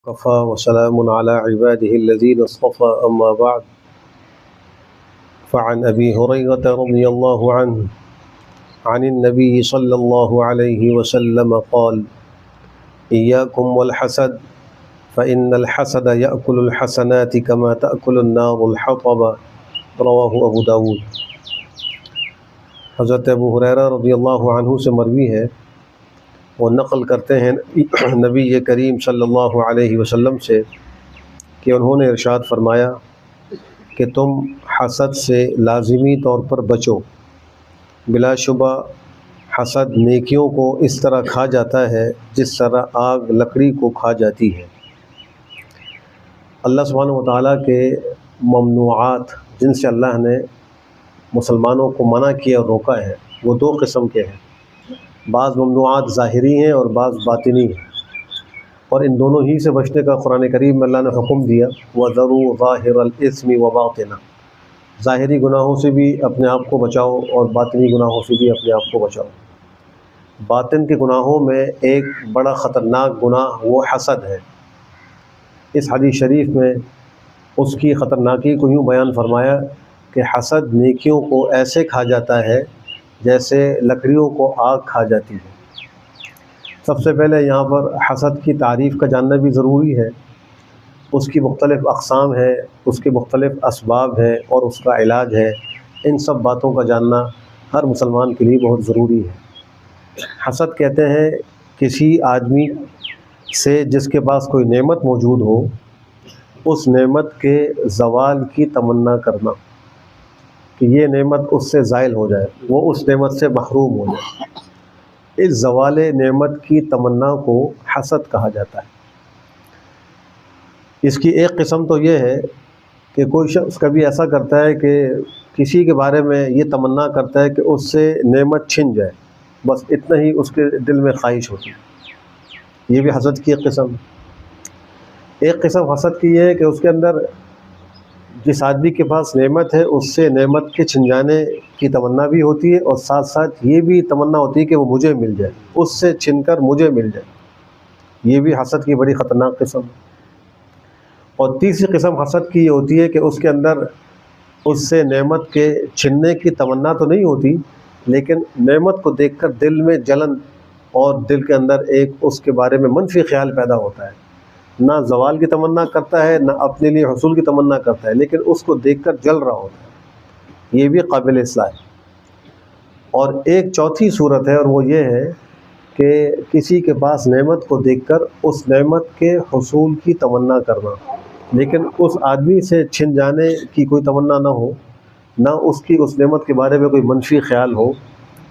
وكفى وسلام على عباده الذين اصطفى أما بعد فعن أبي هريرة رضي الله عنه عن النبي صلى الله عليه وسلم قال إياكم والحسد فإن الحسد يأكل الحسنات كما تأكل النار الحطب رواہ ابو داود۔ حضرت ابو ہریرہ رضی اللہ عنہ سے مروی ہے، وہ نقل کرتے ہیں نبی کریم صلی اللہ علیہ وسلم سے کہ انہوں نے ارشاد فرمایا کہ تم حسد سے لازمی طور پر بچو، بلا شبہ حسد نیکیوں کو اس طرح کھا جاتا ہے جس طرح آگ لکڑی کو کھا جاتی ہے۔ اللہ سبحانہ و تعالیٰ کے ممنوعات جن سے اللہ نے مسلمانوں کو منع کیا اور روکا ہے وہ دو قسم کے ہیں، بعض ممنوعات ظاہری ہیں اور بعض باطنی ہیں، اور ان دونوں ہی سے بچنے کا قرآن کریم میں اللہ نے حکم دیا، وَذَرُوا ظَاهِرَ الْإِثْمِ وَبَاطِنَهُ، ظاہری گناہوں سے بھی اپنے آپ کو بچاؤ اور باطنی گناہوں سے بھی اپنے آپ کو بچاؤ۔ باطن کے گناہوں میں ایک بڑا خطرناک گناہ وہ حسد ہے۔ اس حدیث شریف میں اس کی خطرناکی کو یوں بیان فرمایا کہ حسد نیکیوں کو ایسے کھا جاتا ہے جیسے لکڑیوں کو آگ کھا جاتی ہے۔ سب سے پہلے یہاں پر حسد کی تعریف کا جاننا بھی ضروری ہے، اس کی مختلف اقسام ہیں، اس کے مختلف اسباب ہیں اور اس کا علاج ہے، ان سب باتوں کا جاننا ہر مسلمان کے لیے بہت ضروری ہے۔ حسد کہتے ہیں کسی آدمی سے جس کے پاس کوئی نعمت موجود ہو، اس نعمت کے زوال کی تمنا کرنا کہ یہ نعمت اس سے زائل ہو جائے، وہ اس نعمت سے محروم ہو جائے، اس زوال نعمت کی تمنا کو حسد کہا جاتا ہے۔ اس کی ایک قسم تو یہ ہے کہ کوئی شخص کبھی ایسا کرتا ہے کہ کسی کے بارے میں یہ تمنا کرتا ہے کہ اس سے نعمت چھن جائے، بس اتنا ہی اس کے دل میں خواہش ہوتی ہے، یہ بھی حسد کی ایک قسم ہے۔ ایک قسم حسد کی یہ ہے کہ اس کے اندر جس آدمی کے پاس نعمت ہے اس سے نعمت کے چھن جانے کی تمنا بھی ہوتی ہے، اور ساتھ ساتھ یہ بھی تمنا ہوتی ہے کہ وہ مجھے مل جائے، اس سے چھن کر مجھے مل جائے، یہ بھی حسد کی بڑی خطرناک قسم ہے۔ اور تیسری قسم حسد کی یہ ہوتی ہے کہ اس کے اندر اس سے نعمت کے چھننے کی تمنا تو نہیں ہوتی، لیکن نعمت کو دیکھ کر دل میں جلن اور دل کے اندر ایک اس کے بارے میں منفی خیال پیدا ہوتا ہے، نہ زوال کی تمنا کرتا ہے نہ اپنے لیے حصول کی تمنا کرتا ہے، لیکن اس کو دیکھ کر جل رہا ہوتا ہے، یہ بھی قابل اصلاح ہے۔ اور ایک چوتھی صورت ہے، اور وہ یہ ہے کہ کسی کے پاس نعمت کو دیکھ کر اس نعمت کے حصول کی تمنا کرنا، لیکن اس آدمی سے چھن جانے کی کوئی تمنا نہ ہو، نہ اس کی اس نعمت کے بارے میں کوئی منفی خیال ہو،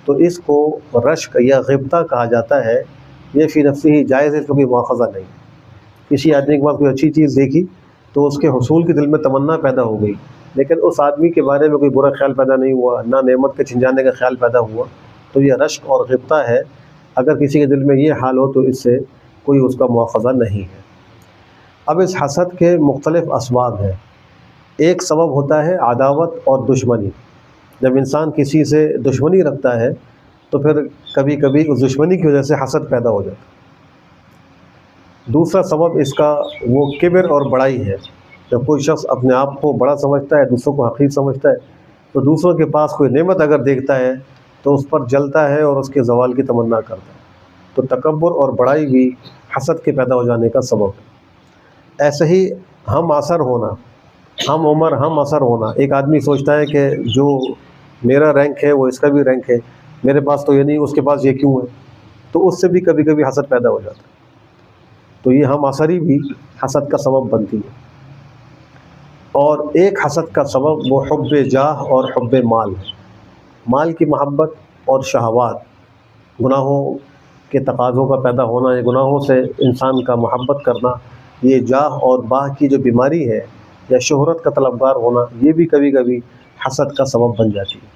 تو اس کو رشک یا غبطہ کہا جاتا ہے۔ یہ فی نفسی ہی جائز ہے، اس میں کوئی مواخذہ نہیں۔ کسی آدمی کے پاس کوئی اچھی چیز دیکھی تو اس کے حصول کے دل میں تمنا پیدا ہو گئی، لیکن اس آدمی کے بارے میں کوئی برا خیال پیدا نہیں ہوا، نہ نعمت کے چھن جانے کا خیال پیدا ہوا، تو یہ رشک اور غبطہ ہے۔ اگر کسی کے دل میں یہ حال ہو تو اس سے کوئی اس کا مواخذہ نہیں ہے۔ اب اس حسد کے مختلف اسباب ہیں۔ ایک سبب ہوتا ہے عداوت اور دشمنی، جب انسان کسی سے دشمنی رکھتا ہے تو پھر کبھی کبھی اس دشمنی کی وجہ سے حسد پیدا ہو جاتا ہے۔ دوسرا سبب اس کا وہ کبر اور بڑائی ہے، جب کوئی شخص اپنے آپ کو بڑا سمجھتا ہے، دوسروں کو حقیر سمجھتا ہے، تو دوسروں کے پاس کوئی نعمت اگر دیکھتا ہے تو اس پر جلتا ہے اور اس کے زوال کی تمنا کرتا ہے، تو تکبر اور بڑائی بھی حسد کے پیدا ہو جانے کا سبب ہے۔ ایسے ہی ہم عصر ہونا، ہم عمر ہم عصر ہونا، ایک آدمی سوچتا ہے کہ جو میرا رینک ہے وہ اس کا بھی رینک ہے، میرے پاس تو یہ نہیں، اس کے پاس یہ کیوں ہے، تو اس سے بھی کبھی کبھی حسد پیدا ہو جاتا ہے۔ تو یہ ہم عصری بھی حسد کا سبب بنتی ہے۔ اور ایک حسد کا سبب وہ حب جاہ اور حب مال ہے، مال کی محبت اور شہوات، گناہوں کے تقاضوں کا پیدا ہونا، یا گناہوں سے انسان کا محبت کرنا، یہ جاہ اور باہ کی جو بیماری ہے یا شہرت کا طلبگار ہونا، یہ بھی کبھی کبھی حسد کا سبب بن جاتی ہے۔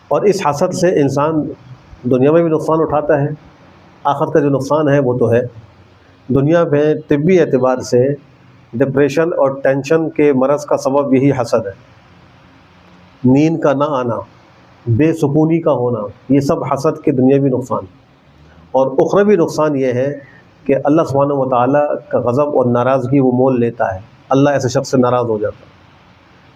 اور اس حسد سے انسان دنیا میں بھی نقصان اٹھاتا ہے، آخرت کا جو نقصان ہے وہ تو ہے۔ دنیا میں طبی اعتبار سے ڈپریشن اور ٹینشن کے مرض کا سبب یہی حسد ہے، نیند کا نہ آنا، بے سکونی کا ہونا، یہ سب حسد کے دنیاوی نقصان۔ اور اخروی نقصان یہ ہے کہ اللہ سبحانہ و تعالیٰ کا غضب اور ناراضگی وہ مول لیتا ہے، اللہ ایسے شخص سے ناراض ہو جاتا ہے۔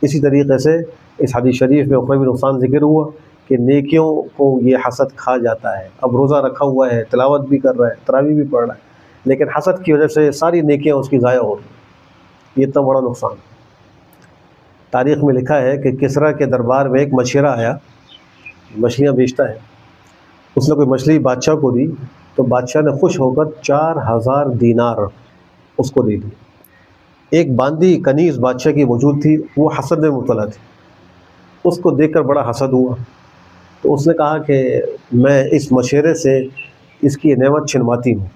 اسی طریقے سے اس حدیث شریف میں اخروی نقصان ذکر ہوا کہ نیکیوں کو یہ حسد کھا جاتا ہے۔ اب روزہ رکھا ہوا ہے، تلاوت بھی کر رہا ہے، تراویح بھی پڑھ رہا ہے، لیکن حسد کی وجہ سے ساری نیکیاں اس کی ضائع ہو رہی، یہ اتنا بڑا نقصان۔ تاریخ میں لکھا ہے کہ کسریٰ کے دربار میں ایک مچھیرا آیا، مچھلیاں بیچتا ہے، اس نے کوئی مچھلی بادشاہ کو دی تو بادشاہ نے خوش ہو کر 4000 دینار اس کو دے دی۔ ایک باندی کنیز بادشاہ کی موجود تھی، وہ حسد میں مبتلا تھی، اس کو دیکھ کر بڑا حسد ہوا، تو اس نے کہا کہ میں اس مشورے سے اس کی نعمت چھنواتی ہوں۔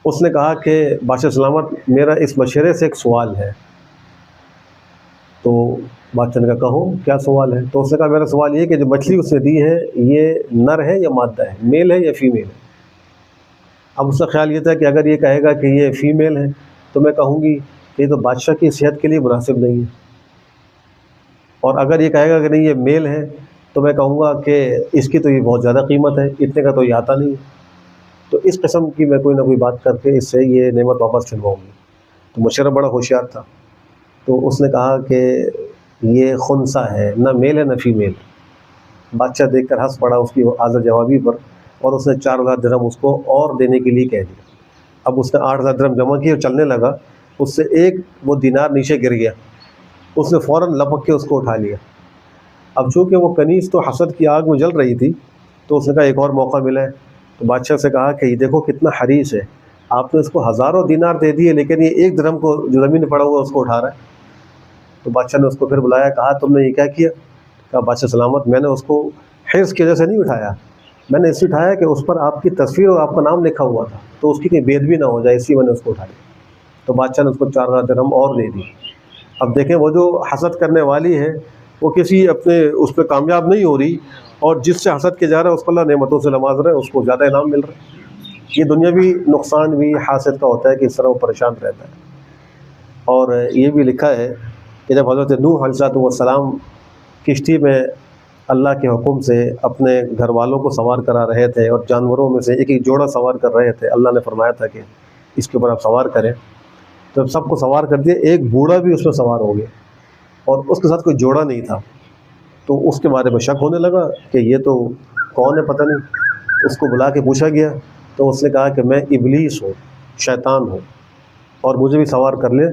اس نے کہا کہ بادشاہ سلامت، میرا اس مشورے سے ایک سوال ہے۔ تو بادشاہ نے کہا کہو کیا سوال ہے؟ تو اس نے کہا میرا سوال یہ کہ جو مچھلی اس نے دی ہے یہ نر ہے یا مادہ ہے، میل ہے یا فیمیل ہے؟ اب اس کا خیال یہ تھا کہ اگر یہ کہے گا کہ یہ فیمیل ہے تو میں کہوں گی کہ یہ تو بادشاہ کی صحت کے لیے مناسب نہیں ہے، اور اگر یہ کہے گا کہ نہیں یہ میل ہے تو میں کہوں گا کہ اس کی تو یہ بہت زیادہ قیمت ہے، اتنے کا تو یہ آتا نہیں ہے۔ تو اس قسم کی میں کوئی نہ کوئی بات کر کے اس سے یہ نعمت واپس چھنواؤں گی۔ تو مشورہ بڑا ہوشیار تھا، تو اس نے کہا کہ یہ خنثی ہے، نہ میل ہے نہ فیمیل۔ بادشاہ دیکھ کر ہنس پڑا اس کی حاضر جوابی پر، اور اس نے 4000 درہم اس کو اور دینے کے لیے کہہ دیا۔ اب اس نے 8000 درہم جمع کیے اور چلنے لگا، اس سے ایک وہ دینار نیچے گر گیا، اس نے فوراً لپک کے اس کو اٹھا لیا۔ اب چونکہ وہ کنیز تو حسد کی آگ میں جل رہی تھی، تو اس نے کہا ایک اور موقع ملا ہے، تو بادشاہ سے کہا کہ یہ دیکھو کتنا حریص ہے، آپ نے اس کو ہزاروں دینار دے دیے لیکن یہ ایک درہم کو جو زمین میں پڑا ہوا اس کو اٹھا رہا ہے۔ تو بادشاہ نے اس کو پھر بلایا، کہا تم نے یہ کیا کیا؟ کہا بادشاہ سلامت، میں نے اس کو حرص کی وجہ سے نہیں اٹھایا، میں نے اس لیے اٹھایا کہ اس پر آپ کی تصویر اور آپ کا نام لکھا ہوا تھا، تو اس کی کہیں بے ادبی نہ ہو جائے، اس لیے میں نے اس کو اٹھایا۔ تو بادشاہ نے اس کو 4000 درہم اور دے دی۔ اب دیکھیں وہ جو حسد کرنے والی ہے وہ کسی اپنے اس پہ کامیاب نہیں ہو رہی، اور جس سے حسد کیا جا رہا ہے اس کو اللہ نعمتوں سے نواز رہا ہے، اس کو زیادہ انعام مل رہا ہے۔ یہ دنیاوی نقصان بھی حاسد کا ہوتا ہے کہ اس طرح وہ پریشان رہتا ہے۔ اور یہ بھی لکھا ہے کہ جب حضرت نوح علیہ السلام کشتی میں اللہ کے حکم سے اپنے گھر والوں کو سوار کرا رہے تھے اور جانوروں میں سے ایک ایک جوڑا سوار کر رہے تھے، اللہ نے فرمایا تھا کہ اس کے اوپر آپ سوار کریں، تو جب سب کو سوار کر دیا ایک بوڑھا بھی اس میں سوار ہو گیا اور اس کے ساتھ کوئی جوڑا نہیں تھا، تو اس کے بارے میں شک ہونے لگا کہ یہ تو کون ہے پتہ نہیں۔ اس کو بلا کے پوچھا گیا تو اس نے کہا کہ میں ابلیس ہوں، شیطان ہوں، اور مجھے بھی سوار کر لے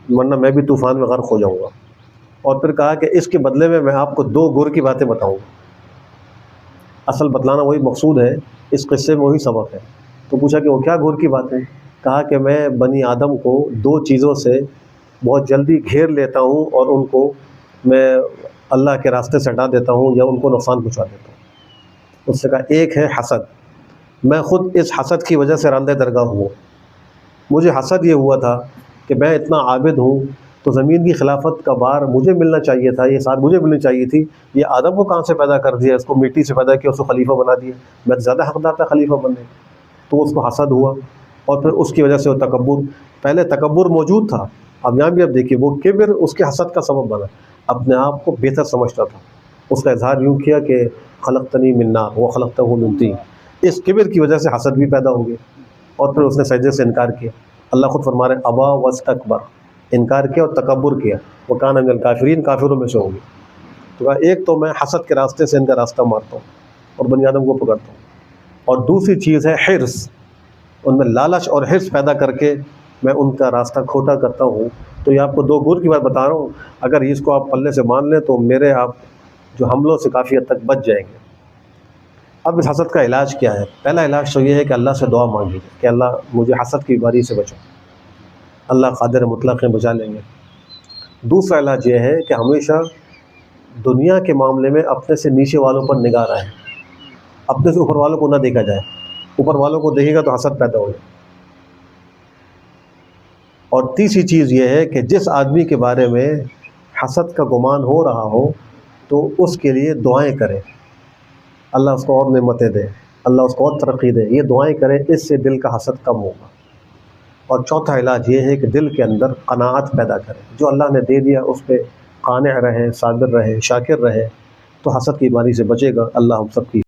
ورنہ میں بھی طوفان میں غرق ہو جاؤں گا۔ اور پھر کہا کہ اس کے بدلے میں آپ کو 2 گر کی باتیں بتاؤں گا۔ اصل بتلانا وہی مقصود ہے، اس قصے میں وہی سبق ہے۔ تو پوچھا کہ وہ کیا گر کی باتیں؟ کہا کہ میں بنی آدم کو 2 چیزوں سے بہت جلدی گھیر لیتا ہوں اور ان کو میں اللہ کے راستے سے ہٹا دیتا ہوں یا ان کو نقصان پہنچا دیتا ہوں۔ اس سے کہا ایک ہے حسد، میں خود اس حسد کی وجہ سے راندہ درگاہ ہوں۔ مجھے حسد یہ ہوا تھا کہ میں اتنا عابد ہوں تو زمین کی خلافت کا بار مجھے ملنا چاہیے تھا، یہ ساتھ مجھے ملنی چاہیے تھی۔ یہ آدم کو کہاں سے پیدا کر دیا، اس کو مٹی سے پیدا کیا، اس کو خلیفہ بنا دیا، میں زیادہ حقدار تھا خلیفہ بننے کا۔ تو اس کو حسد ہوا، اور پھر اس کی وجہ سے وہ تکبر، پہلے تکبر موجود تھا، اب یہاں بھی اب دیکھیے وہ کبر اس کے حسد کا سبب بنا، اپنے آپ کو بہتر سمجھتا تھا، اس کا اظہار یوں کیا کہ خلقتنی من نار وخلقتہ من طین۔ اس کبر کی وجہ سے حسد بھی پیدا ہو گیا، اور پھر اس نے سجدے سے انکار کیا۔ اللہ خود فرما رہے ابا واستکبر، انکار کیا اور تکبر کیا، وکان من الکافرین، کافروں میں سے ہو گیا۔ تو کہا ایک تو میں حسد کے راستے سے ان کا راستہ مارتا ہوں اور بنی آدم کو پکڑتا ہوں، اور دوسری چیز ہے حرص، ان میں لالچ اور حرص پیدا کر کے میں ان کا راستہ کھوٹا کرتا ہوں۔ تو یہ آپ کو 2 گر کی بات بتا رہا ہوں، اگر اس کو آپ پلے سے مان لیں تو میرے آپ جو حملوں سے کافی حد تک بچ جائیں گے۔ اب اس حسد کا علاج کیا ہے؟ پہلا علاج تو یہ ہے کہ اللہ سے دعا مانگی کہ اللہ مجھے حسد کی بیماری سے بچا، اللہ قادر مطلق ہے، بچا لیں گے۔ دوسرا علاج یہ ہے کہ ہمیشہ دنیا کے معاملے میں اپنے سے نیچے والوں پر نگاہ رہے، اپنے سے اوپر والوں کو نہ دیکھا جائے، اوپر والوں کو دیکھے گا تو حسد پیدا ہو جائے۔ اور تیسری چیز یہ ہے کہ جس آدمی کے بارے میں حسد کا گمان ہو رہا ہو تو اس کے لیے دعائیں کریں، اللہ اس کو اور نعمتیں دے، اللہ اس کو اور ترقی دے، یہ دعائیں کریں، اس سے دل کا حسد کم ہوگا۔ اور چوتھا علاج یہ ہے کہ دل کے اندر قناعت پیدا کریں، جو اللہ نے دے دیا اس پہ قانع رہے، صابر رہے، شاکر رہے، تو حسد کی بیماری سے بچے گا۔ اللہ ہم سب کی